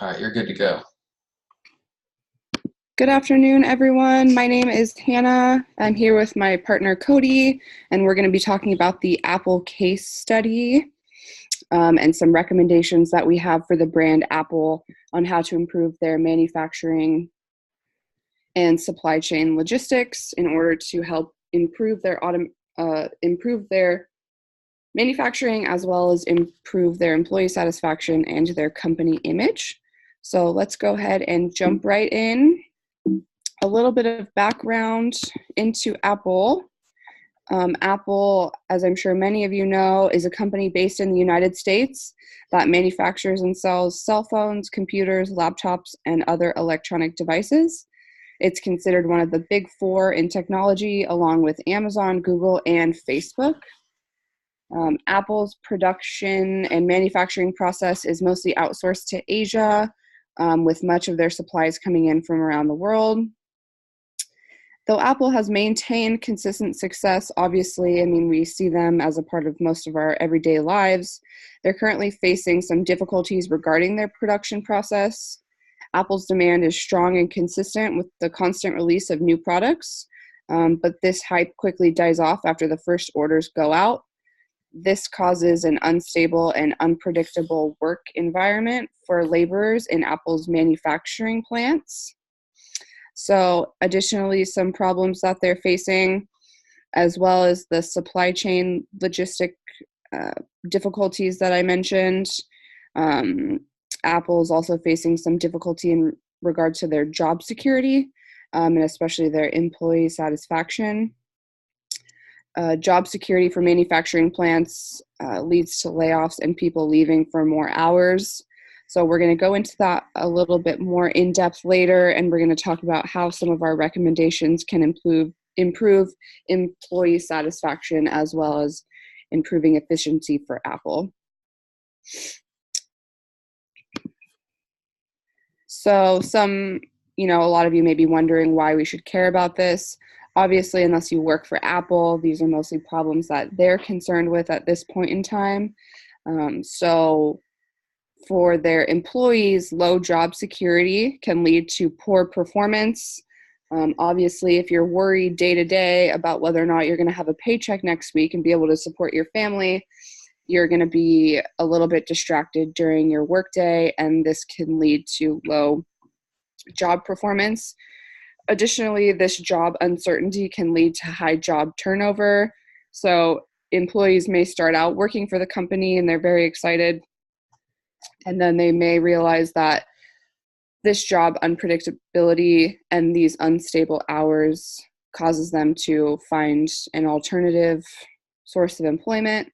All right, you're good to go. Good afternoon, everyone. My name is Hannah. I'm here with my partner, Cody, and we're going to be talking about the Apple case study and some recommendations that we have for the brand Apple on how to improve their manufacturing and supply chain logistics in order to help improve their manufacturing as well as improve their employee satisfaction and their company image. So let's go ahead and jump right in. A little bit of background into Apple. Apple, as I'm sure many of you know, is a company based in the United States that manufactures and sells cell phones, computers, laptops, and other electronic devices. It's considered one of the big four in technology, along with Amazon, Google, and Facebook. Apple's production and manufacturing process is mostly outsourced to Asia, with much of their supplies coming in from around the world. Though Apple has maintained consistent success, obviously, we see them as a part of most of our everyday lives. They're currently facing some difficulties regarding their production process. Apple's demand is strong and consistent with the constant release of new products, but this hype quickly dies off after the first orders go out. This causes an unstable and unpredictable work environment for laborers in Apple's manufacturing plants. So additionally, some problems that they're facing, as well as the supply chain logistic difficulties that I mentioned. Apple is also facing some difficulty in regard to their job security, and especially their employee satisfaction. Job security for manufacturing plants leads to layoffs and people leaving for more hours. So we're going to go into that a little bit more in depth later, and we're going to talk about how some of our recommendations can improve employee satisfaction as well as improving efficiency for Apple. So a lot of you may be wondering why we should care about this. Obviously, unless you work for Apple, these are mostly problems that they're concerned with at this point in time. So for their employees, low job security can lead to poor performance. Obviously, if you're worried day to day about whether or not you're going to have a paycheck next week and be able to support your family, you're going to be a little bit distracted during your workday, and this can lead to low job performance. Additionally, this job uncertainty can lead to high job turnover. So employees may start out working for the company and they're very excited, and then they may realize that this job unpredictability and these unstable hours causes them to find an alternative source of employment,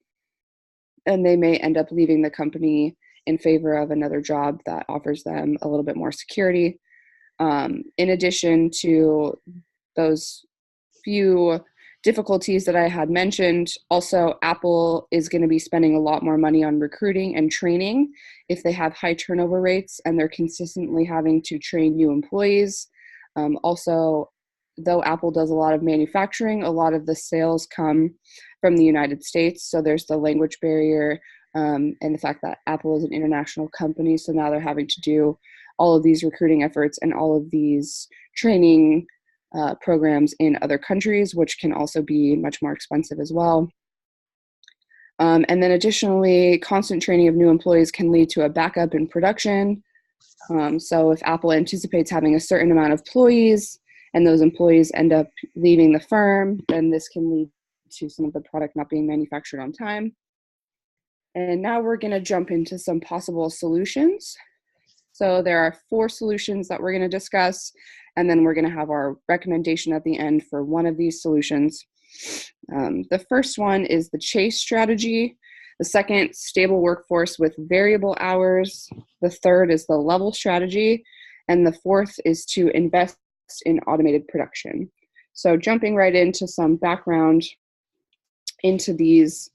and they may end up leaving the company in favor of another job that offers them a little bit more security. In addition to those few difficulties that I had mentioned, also Apple is going to be spending a lot more money on recruiting and training if they have high turnover rates and they're consistently having to train new employees. Also, though Apple does a lot of manufacturing, a lot of the sales come from the United States, so there's the language barrier and the fact that Apple is an international company, so now they're having to do all of these recruiting efforts and all of these training programs in other countries, which can also be much more expensive as well. And then additionally, constant training of new employees can lead to a backup in production. So if Apple anticipates having a certain amount of employees and those employees end up leaving the firm, then this can lead to some of the product not being manufactured on time. And now we're going to jump into some possible solutions. So there are 4 solutions that we're going to discuss, and then we're going to have our recommendation at the end for one of these solutions. The first one is the chase strategy. The second, stable workforce with variable hours. The third is the level strategy. And the fourth is to invest in automated production. So jumping right into some background into these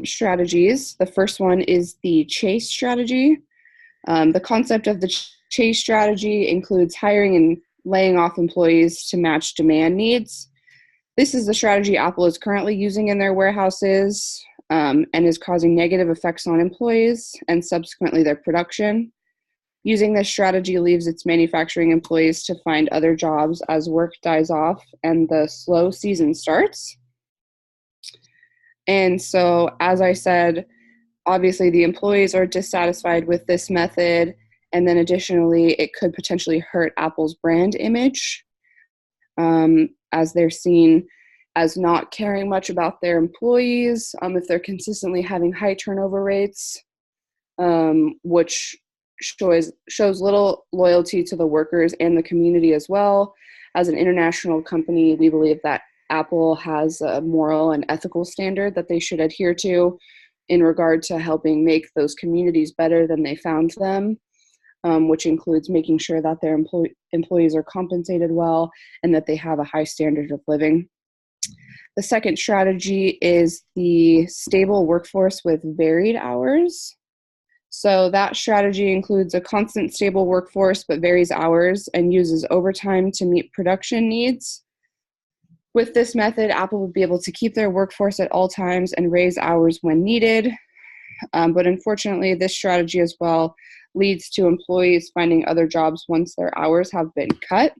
strategies. The first one is the chase strategy. The concept of the chase strategy includes hiring and laying off employees to match demand needs. This is the strategy Apple is currently using in their warehouses and is causing negative effects on employees and subsequently their production. Using this strategy leaves its manufacturing employees to find other jobs as work dies off and the slow season starts. And so, as I said, obviously the employees are dissatisfied with this method, and then additionally, it could potentially hurt Apple's brand image, as they're seen as not caring much about their employees, if they're consistently having high turnover rates, which shows little loyalty to the workers and the community as well. As an international company, we believe that Apple has a moral and ethical standard that they should adhere to in regard to helping make those communities better than they found them, which includes making sure that their employees are compensated well and that they have a high standard of living. The second strategy is the stable workforce with varied hours. So that strategy includes a constant stable workforce but varies hours and uses overtime to meet production needs. With this method, Apple would be able to keep their workforce at all times and raise hours when needed. But unfortunately, this strategy as well leads to employees finding other jobs once their hours have been cut.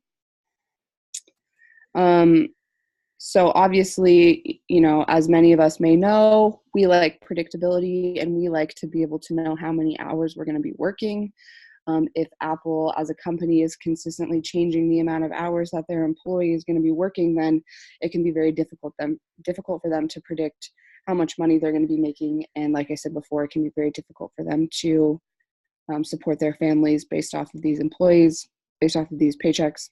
So obviously, as many of us may know, we like predictability and we like to be able to know how many hours we're going to be working. If Apple as a company is consistently changing the amount of hours that their employee is going to be working, then it can be very difficult for them to predict how much money they're going to be making. And like I said before, it can be very difficult for them to support their families based off of these employees, based off of these paychecks.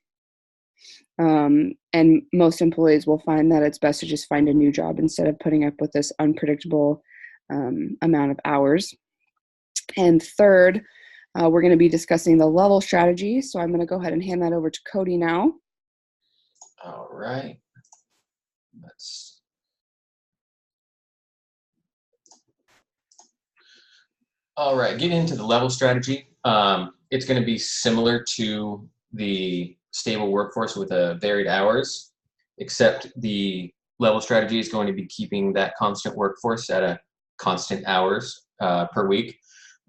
And most employees will find that it's best to just find a new job instead of putting up with this unpredictable amount of hours. And third, we're going to be discussing the level strategy. So I'm going to go ahead and hand that over to Cody now. All right. Getting into the level strategy. It's going to be similar to the stable workforce with varied hours, except the level strategy is going to be keeping that constant workforce at a constant hours per week.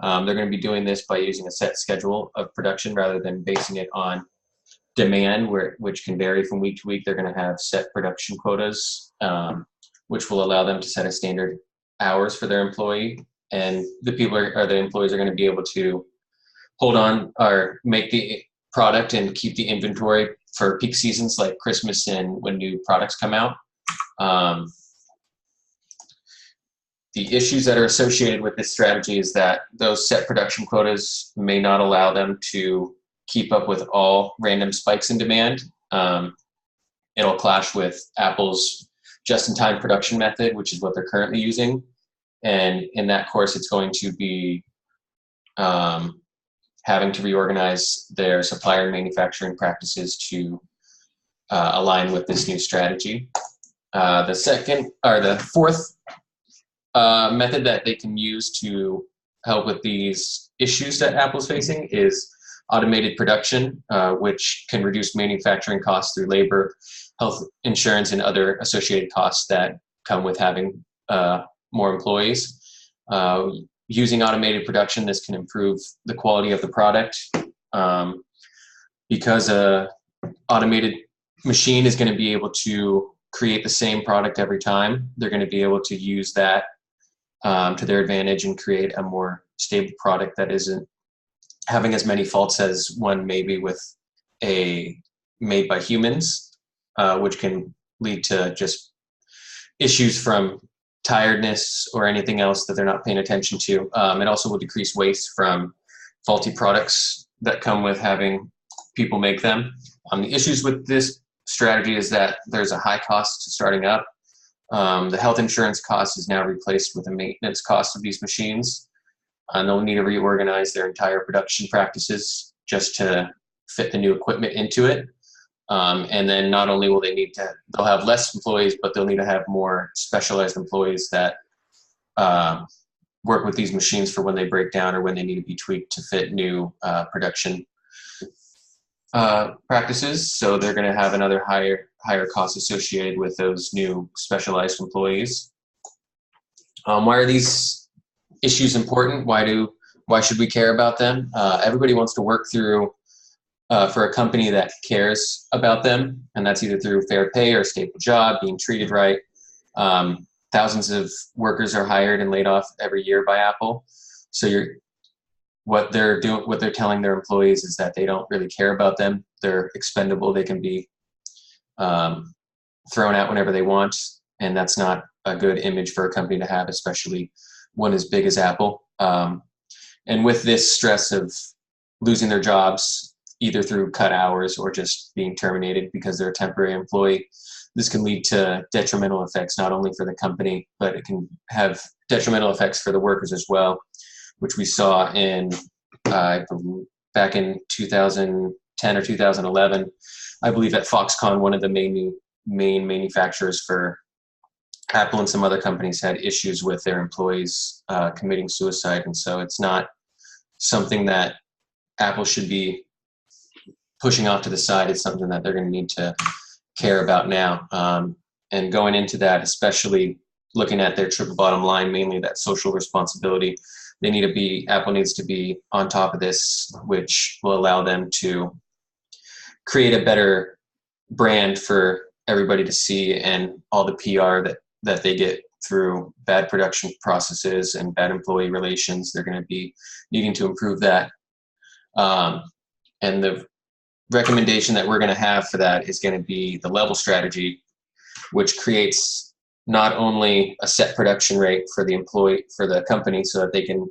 They're going to be doing this by using a set schedule of production rather than basing it on demand, which can vary from week to week. They're going to have set production quotas, which will allow them to set a standard hours for their employee, and the employees are going to be able to hold on or make the product and keep the inventory for peak seasons like Christmas and when new products come out. The issues that are associated with this strategy is that those set production quotas may not allow them to keep up with all random spikes in demand. It'll clash with Apple's just-in-time production method, which is what they're currently using. And in that course, it's going to be having to reorganize their supplier and manufacturing practices to align with this new strategy. The fourth method that they can use to help with these issues that Apple's facing is automated production, which can reduce manufacturing costs through labor, health insurance, and other associated costs that come with having more employees. Using automated production, this can improve the quality of the product because an automated machine is going to be able to create the same product every time. They're going to be able to use that to their advantage and create a more stable product that isn't having as many faults as one maybe with a made by humans, which can lead to just issues from tiredness or anything else that they're not paying attention to. It also will decrease waste from faulty products that come with having people make them. The issues with this strategy is that there's a high cost to starting up. The health insurance cost is now replaced with the maintenance cost of these machines. And they'll need to reorganize their entire production practices just to fit the new equipment into it. And then not only will they'll have less employees, but they'll need to have more specialized employees that work with these machines for when they break down or when they need to be tweaked to fit new production practices. So they're going to have another higher cost associated with those new specialized employees. Why are these issues important? Why do Why should we care about them? Everybody wants to work for a company that cares about them, and that's either through fair pay or a stable job, being treated right. Thousands of workers are hired and laid off every year by Apple. So what they're telling their employees is that they don't really care about them. They're expendable. They can be thrown out whenever they want, and that's not a good image for a company to have, especially one as big as Apple. And with this stress of losing their jobs, either through cut hours or just being terminated because they're a temporary employee, this can lead to detrimental effects, not only for the company, but it can have detrimental effects for the workers as well, which we saw back in 2010 or 2011. I believe at Foxconn, one of the main manufacturers for Apple and some other companies had issues with their employees committing suicide. And so it's not something that Apple should be pushing off to the side. It's something that they're going to need to care about now. And going into that, especially looking at their triple bottom line, mainly that social responsibility, Apple needs to be on top of this, which will allow them to create a better brand for everybody to see, and all the PR that they get through bad production processes and bad employee relations. They're going to be needing to improve that. And the recommendation that we're going to have for that is going to be the level strategy, which creates not only a set production rate for the company so that they can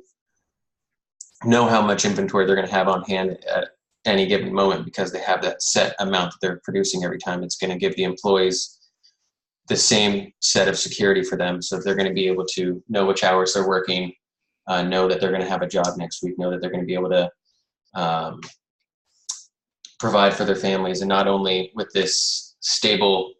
know how much inventory they're going to have on hand at any given moment, because they have that set amount that they're producing every time. It's going to give the employees the same set of security for them. So if they're going to be able to know which hours they're working, know that they're going to have a job next week, know that they're going to be able to provide for their families. And not only with this stable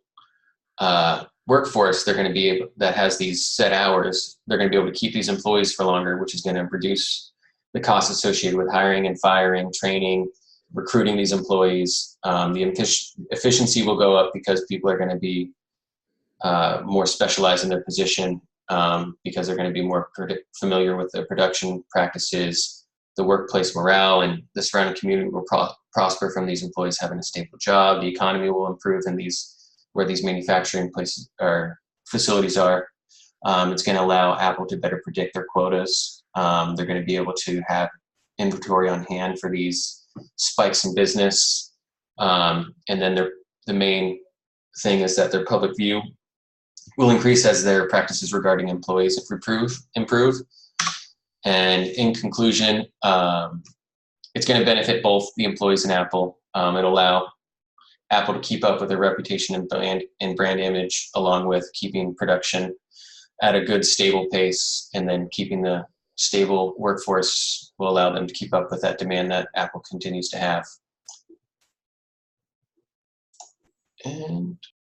workforce, they're going to be able, that has these set hours, they're going to be able to keep these employees for longer, which is going to reduce the costs associated with hiring and firing, training, recruiting these employees. The efficiency will go up because people are going to be more specialized in their position, because they're going to be more familiar with the production practices. The workplace morale and the surrounding community will prosper from these employees having a stable job. The economy will improve in where these manufacturing places or facilities are. It's going to allow Apple to better predict their quotas. They're going to be able to have inventory on hand for these spikes in business. And then the main thing is that their public view will increase as their practices regarding employees improve. And in conclusion, it's going to benefit both the employees and Apple. It'll allow Apple to keep up with their reputation and brand image, along with keeping production at a good, stable pace, and then keeping the stable workforce will allow them to keep up with that demand that Apple continues to have. And